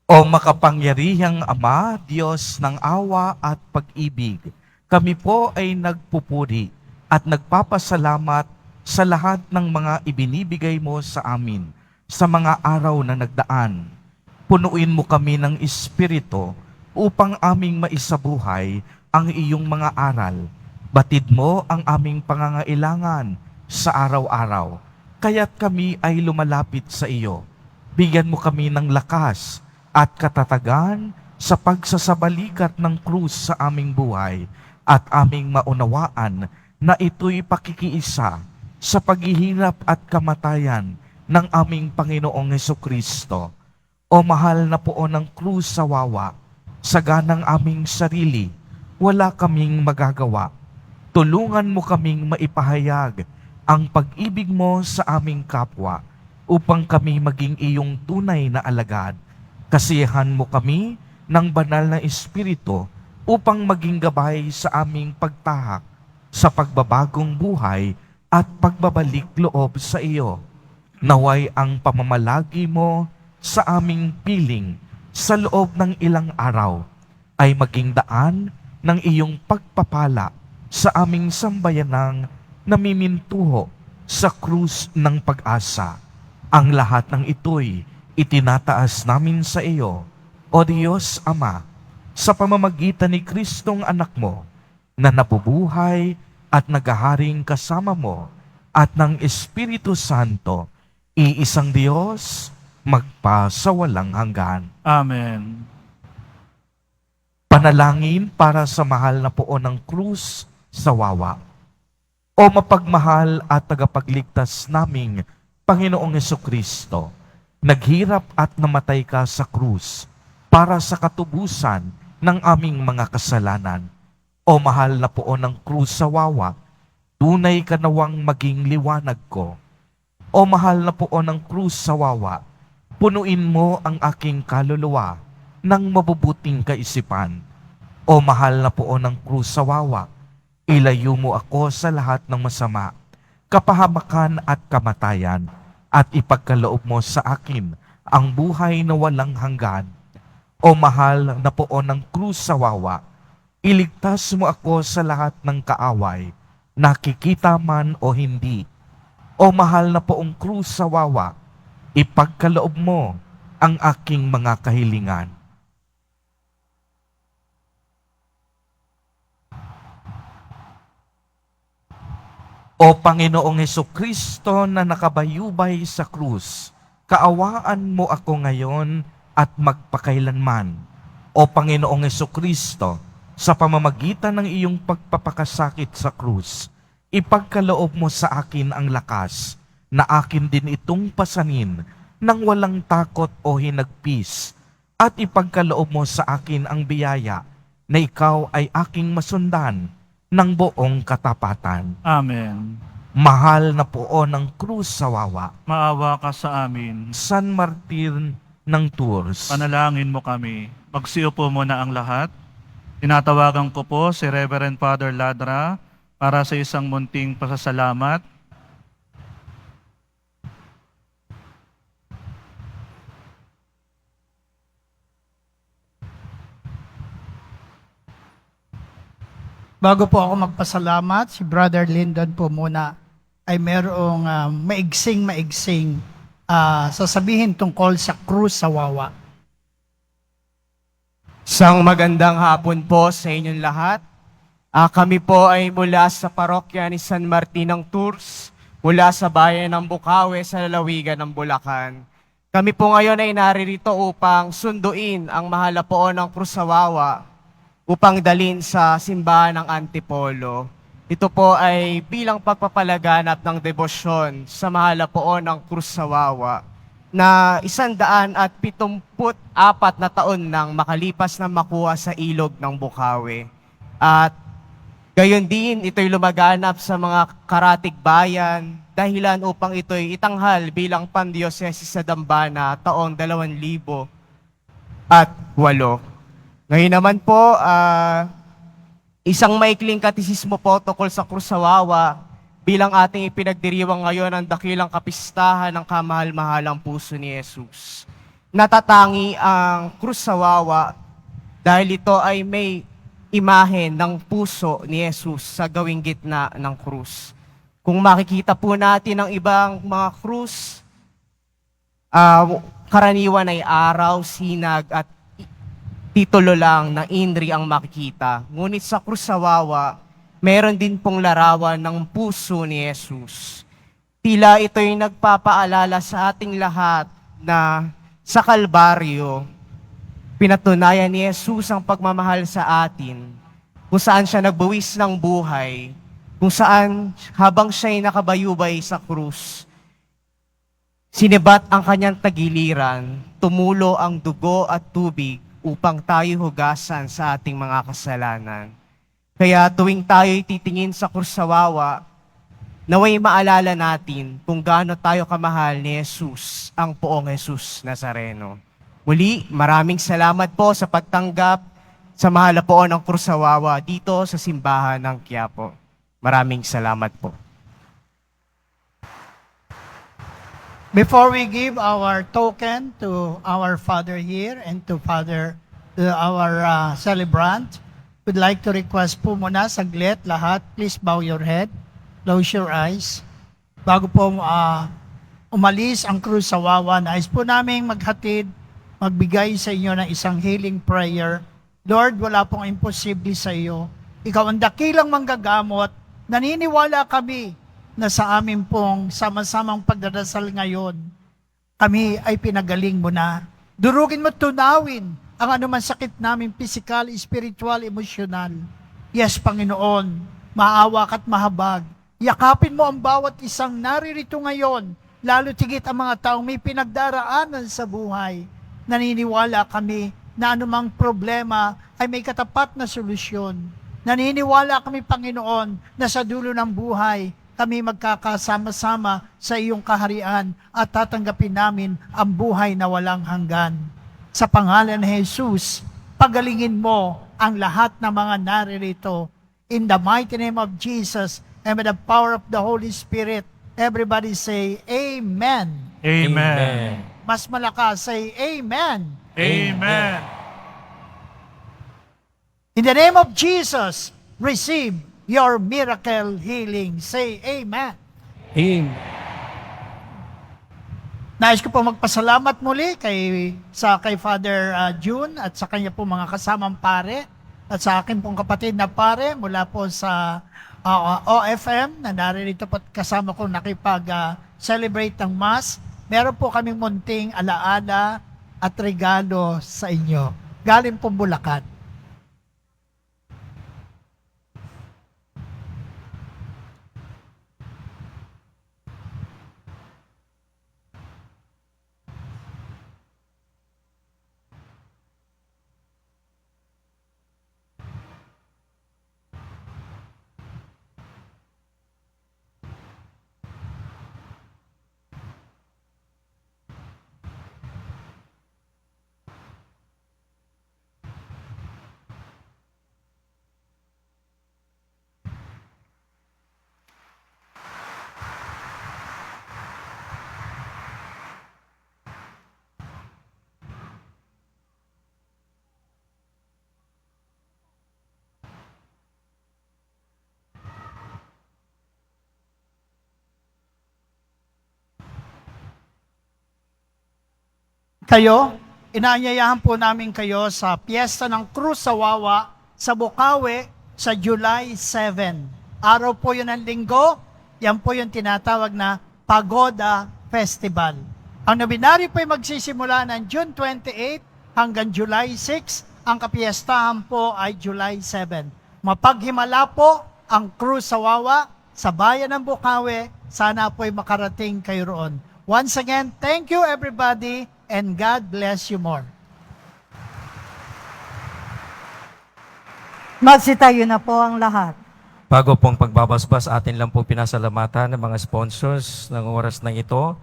O makapangyarihang Ama, Diyos ng awa at pag-ibig, kami po ay nagpupuri at nagpapasalamat sa lahat ng mga ibinibigay mo sa amin sa mga araw na nagdaan. Punuin mo kami ng Espiritu upang aming maisabuhay ang iyong mga aral. Batid mo ang aming pangangailangan sa araw-araw, kaya't kami ay lumalapit sa iyo. Bigyan mo kami ng lakas at katatagan sa pagsasabalikat ng krus sa aming buhay at aming maunawaan na ito'y pakikiisa sa paghihirap at kamatayan ng aming Panginoong Hesukristo. O mahal na poon ng krus sa wawa, sa ganang aming sarili, wala kaming magagawa. Tulungan mo kaming maipahayag ang pag-ibig mo sa aming kapwa upang kami maging iyong tunay na alagad. Kasiyahan mo kami ng banal na Espiritu upang maging gabay sa aming pagtahak sa pagbabagong buhay at pagbabalik loob sa iyo. Naway ang pamamalagi mo sa aming piling sa loob ng ilang araw ay maging daan ng iyong pagpapala sa aming sambayanang namimintuho sa krus ng pag-asa. Ang lahat ng ito'y itinataas namin sa iyo, O Diyos Ama, sa pamamagitan ni Kristong anak mo, na nabubuhay at naghaharing kasama mo at ng Espiritu Santo, iisang Diyos, magpasawalang hanggan. Amen. Panalangin para sa mahal na poon ng krus sa wawa. O mapagmahal at tagapagligtas naming Panginoong Hesukristo, naghirap at namatay ka sa krus para sa katubusan ng aming mga kasalanan. O mahal na poon ng krus sa wawa, tunay ka nawang maging liwanag ko. O mahal na poon ng krus sa wawa, punuin mo ang aking kaluluwa ng mabubuting kaisipan. O mahal na poon ng krus sa wawa, ilayo mo ako sa lahat ng masama, kapahamakan at kamatayan, at ipagkaloob mo sa akin ang buhay na walang hanggan. O mahal na poon ng krus sa wawa, iligtas mo ako sa lahat ng kaaway, nakikita man o hindi. O mahal na poong krus sa wawa, ipagkaloob mo ang aking mga kahilingan. O Panginoong Hesukristo na nakabayubay sa krus, kaawaan mo ako ngayon at magpakailanman. O Panginoong Hesukristo, sa pamamagitan ng iyong pagpapakasakit sa krus, ipagkaloob mo sa akin ang lakas na akin din itong pasanin nang walang takot o hinagpis, at ipagkaloob mo sa akin ang biyaya na ikaw ay aking masundan ng buong katapatan. Amen. Mahal na poon ng krus sa wawa, Maawa ka sa amin. San Martin ng Tours, Panalangin mo kami. Magsiupo muna ang lahat. Tinatawagan ko po si Reverend Father Ladra para sa isang munting pasasalamat. Bago po ako magpasalamat, si Brother Lyndon po muna ay merong maigsing sasabihin tungkol sa krus sa wawa. Isang magandang hapon po sa inyong lahat. Kami po ay mula sa parokya ni San Martin ng Tours, mula sa bayan ng Bukawe sa lalawigan ng Bulacan. Kami po ngayon ay naririto upang sunduin ang mahal na poon ng krus sa wawa upang dalin sa simbahan ng Antipolo. Ito po ay bilang pagpapalaganap ng debosyon sa mahal na poon ng krus sa wawa na 174 na taon nang makalipas na makuha sa ilog ng Bukawe. At gayon din, ito'y lumaganap sa mga karatig bayan, dahilan upang ito'y itanghal bilang pandiosesis sa Dambana taong 2008. Ngayon naman po, isang maikling katisismo po tungkol sa krus sa wawa bilang ating ipinagdiriwang ngayon ang dakilang kapistahan ng kamahal-mahalang puso ni Jesus. Natatangi ang krus sa wawa dahil ito ay may imahe ng puso ni Jesus sa gawing gitna ng krus. Kung makikita po natin ang ibang mga krus, karaniwan ay araw, sinag at titulo lang ng INRI ang makikita. Ngunit sa krus sa wawa, meron din pong larawan ng puso ni Jesus. Tila ito'y nagpapaalala sa ating lahat na sa Kalbaryo, pinatunayan ni Jesus ang pagmamahal sa atin, kung saan siya nagbuwis ng buhay kung saan habang siya'y nakabayubay sa krus, sinibat ang kanyang tagiliran, tumulo ang dugo at tubig upang tayo hugasan sa ating mga kasalanan. Kaya tuwing tayo'y titingin sa kursawawa, naway maalala natin kung gaano tayo kamahal ni Jesus, ang Poong Jesus Nazareno. Muli, maraming salamat po sa pagtanggap sa mahal na Poon ng Kursawawa dito sa simbahan ng Quiapo. Maraming salamat po. Before we give our token to our Father here and to our celebrant, we'd like to request po muna saglit lahat. Please bow your head, close your eyes. Bago po umalis ang krus sa wawa, nais po naming magbigay sa inyo ng isang healing prayer. Lord, wala pong imposible sa iyo. Ikaw ang dakilang manggagamot. Naniniwala kami na sa amin pong sama-samang pagdadasal ngayon, kami ay pinagaling mo na. Durugin mo, tunawin ang anuman sakit namin, physical, spiritual, emotional. Yes, Panginoon, maawa ka't mahabag. Yakapin mo ang bawat isang naririto ngayon, lalo tigit ang mga taong may pinagdaraanan sa buhay. Naniniwala kami na anumang problema ay may katapat na solusyon. Naniniwala kami, Panginoon, na sa dulo ng buhay, kami magkakasama-sama sa iyong kaharian at tatanggapin namin ang buhay na walang hanggan. Sa pangalan ni Jesus, pagalingin mo ang lahat ng mga naririto. In the mighty name of Jesus and with the power of the Holy Spirit, everybody say, Amen. Amen. Mas malakas, say, Amen. Amen. In the name of Jesus, receive your miracle healing. Say Amen. Amen. Nais ko po magpasalamat muli kay Father June at sa kanya po mga kasamang pare at sa akin pong kapatid na pare mula po sa OFM na naririto po kasama ko nakipag-celebrate ng Mass. Meron po kaming munting alaala at regalo sa inyo. Galing po Bulacan. Kayo, inaanyayahan po namin kayo sa Piyesta ng Cruz sa Wawa sa Bukawi sa July 7. Araw po yun ng linggo, yan po yung tinatawag na Pagoda Festival. Ang nobinaryo po ay magsisimula ng June 28 hanggang July 6. Ang kapiestahan po ay July 7. Mapaghimala po ang Cruz sa Wawa sa bayan ng Bukawi. Sana po ay makarating kayo roon. Once again, thank you everybody. And God bless you more. Magsitayo na po ang lahat. Bago pong pagbabasbas, atin lang po pinasalamatan ng mga sponsors ng oras na ito,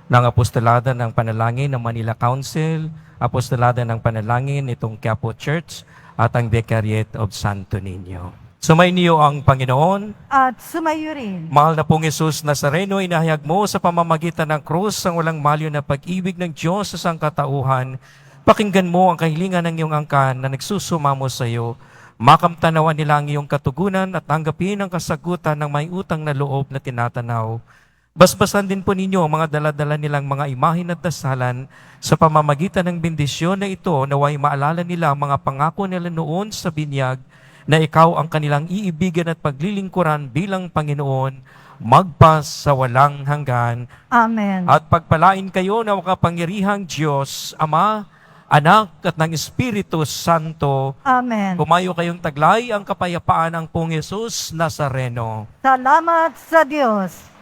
ng Apostolada ng Panalangin ng Manila Council, Apostolada ng Panalangin itong Quiapo Church, at ang Vicariate of Santo Niño. Sumainyo ang Panginoon. At sumayo rin. Mahal na pong Jesus Nazareno, inahayag mo sa pamamagitan ng krus ang walang malyo na pag-ibig ng Diyos sa sangkatauhan. Pakinggan mo ang kahilingan ng iyong angkan na nagsusumamo sa iyo. Makamtanawan nila ang iyong katugunan at tanggapin ang kasagutan ng may utang na loob na tinatanaw. Basbasan din po ninyo ang mga daladala nilang mga imahin at dasalan sa pamamagitan ng bendisyon na ito, naway maalala nila ang mga pangako nila noon sa binyag na ikaw ang kanilang iibigan at paglilingkuran bilang Panginoon, magpas sa walang hanggan. Amen. At pagpalain kayo ng makapangyarihang Diyos, Ama, Anak, at ng Espiritu Santo. Amen. Kumayo kayong taglay ang kapayapaan ng Pong Jesus Nazareno. Salamat sa Diyos.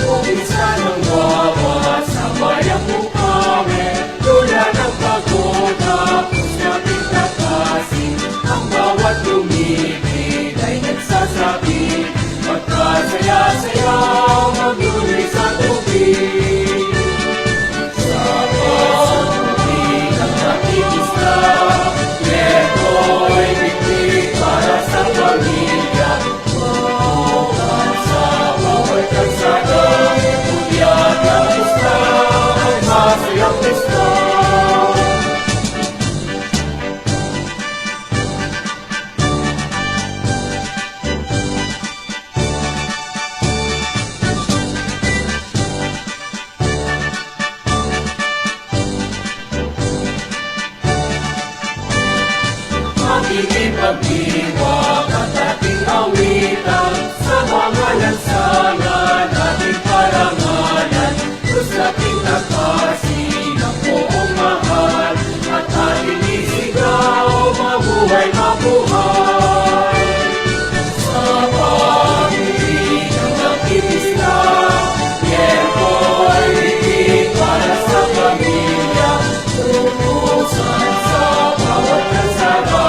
Umisa ng wawa sa bayang bukawi, tula ng pagoda, puso pinakasin. Ang bawat lumibig ay nagsasabi, magkasaya-saya, magluloy sa tubig. Sa pagtubig ang nakikista, Leko'y biglig para sa pamilya. Bukan sa bawat kalsada, Ulian ang pista, ang masayang pista. Aking ipagdiwag at ating awitan, sa mga lansangan ating parangalan. Diyos ating nakasin ang buong mahal, at ating isigaw, mabuhay, mabuhay. Sa pag-ibig ang nakikisla, Yeko'y bigig para sa pamilya. Tutusan sa bawat kalsada,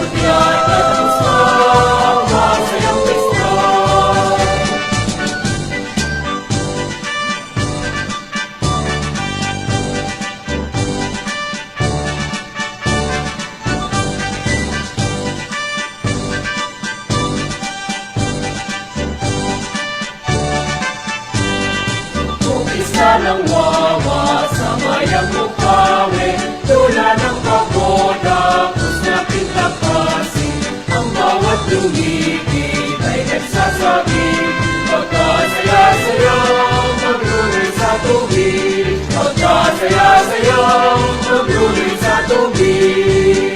Ulian at pusta, ang masayang pista. Umpisa ng wawa sa mayang bukawi, tula ng pagoda, puso pinakasin. Ang bawat lumibig ay nagsasabi, magkasaya-saya, magluloy sa tubig. Magkasaya-saya, magluloy sa tubig.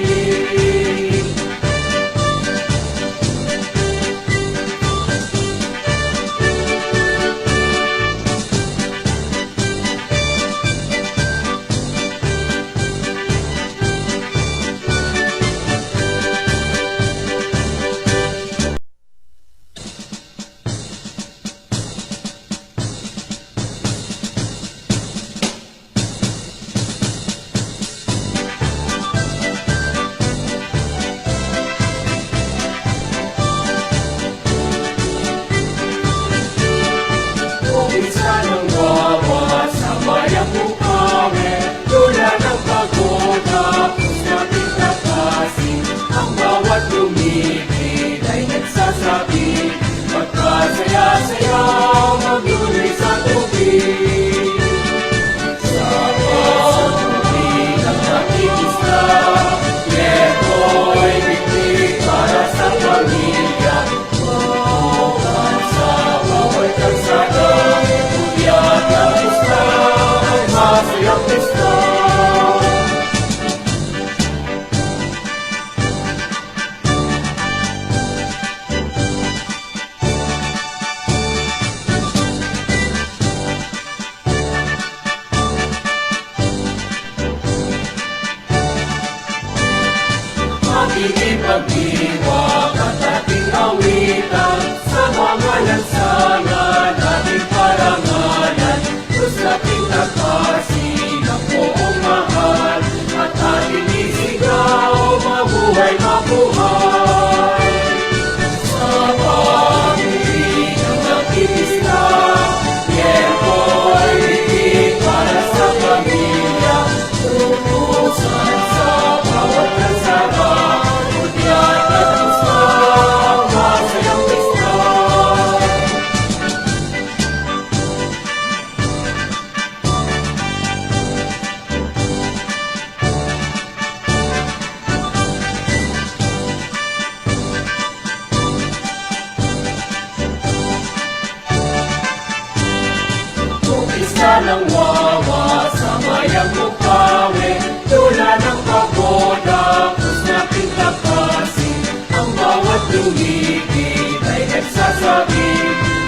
mayang bukawi, tula ng pagoda, krus na pintakasin, ang bawat lumigid ay nagsasabi,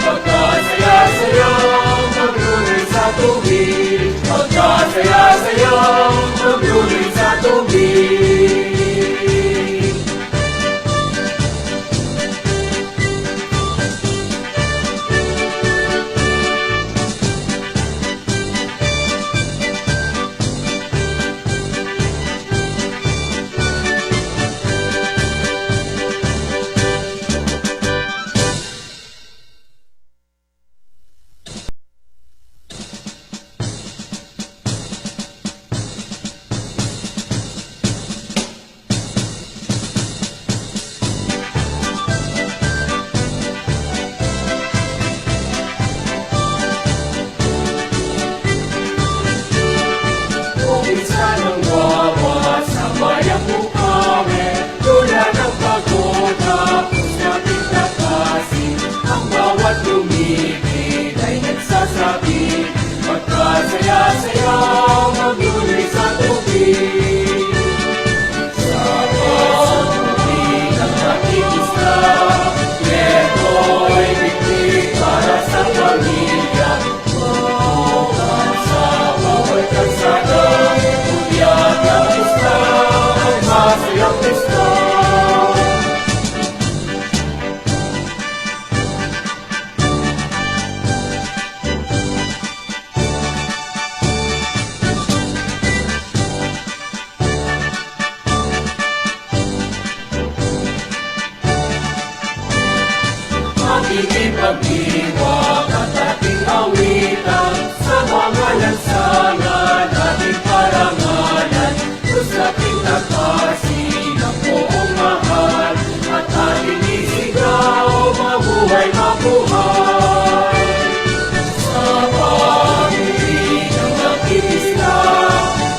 magkasaya-sayang magluloy sa tubig, magkasaya-sayang magluloy sa tubig. Umpisa ng wawa sa mayang bukawi, tula ng pagoda, krus na pintakasin, ang bawat lumigid ay nagsasabi, magkasaya-sayang magluloy sa tubig. Sa tubig ang nakikisla, Yeho'y biglig para sa pamilya, bukan sa bawat kalsada, ulian ng isla, ang masayang pista. Makikipag-iwag at ating awitan sa mga lansangan, ating parangalan, krus na pintakasin ang buong mahal, at ating isigaw, mabuhay, mabuhay. Sa pag-ibig ng nakikisla,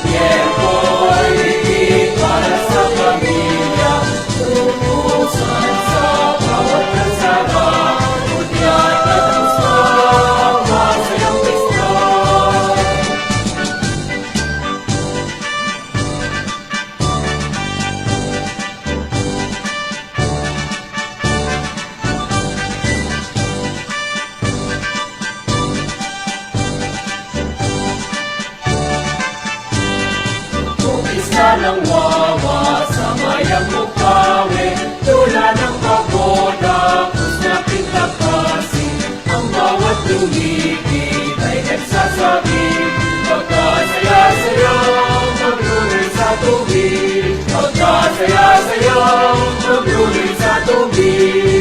Yeho'y biglig para sa pamilya, tutusan sa bawat kalsada, ulian at isla, ang masayang pista. Umpisa ng wawa sa mayang bukawi, tula ng pagoda, krus na pintakasin, ang bawat lumigid ay nagsasabi, magkasaya-sayang magluloy sa tubig, magkasaya-sayang magluloy sa tubig.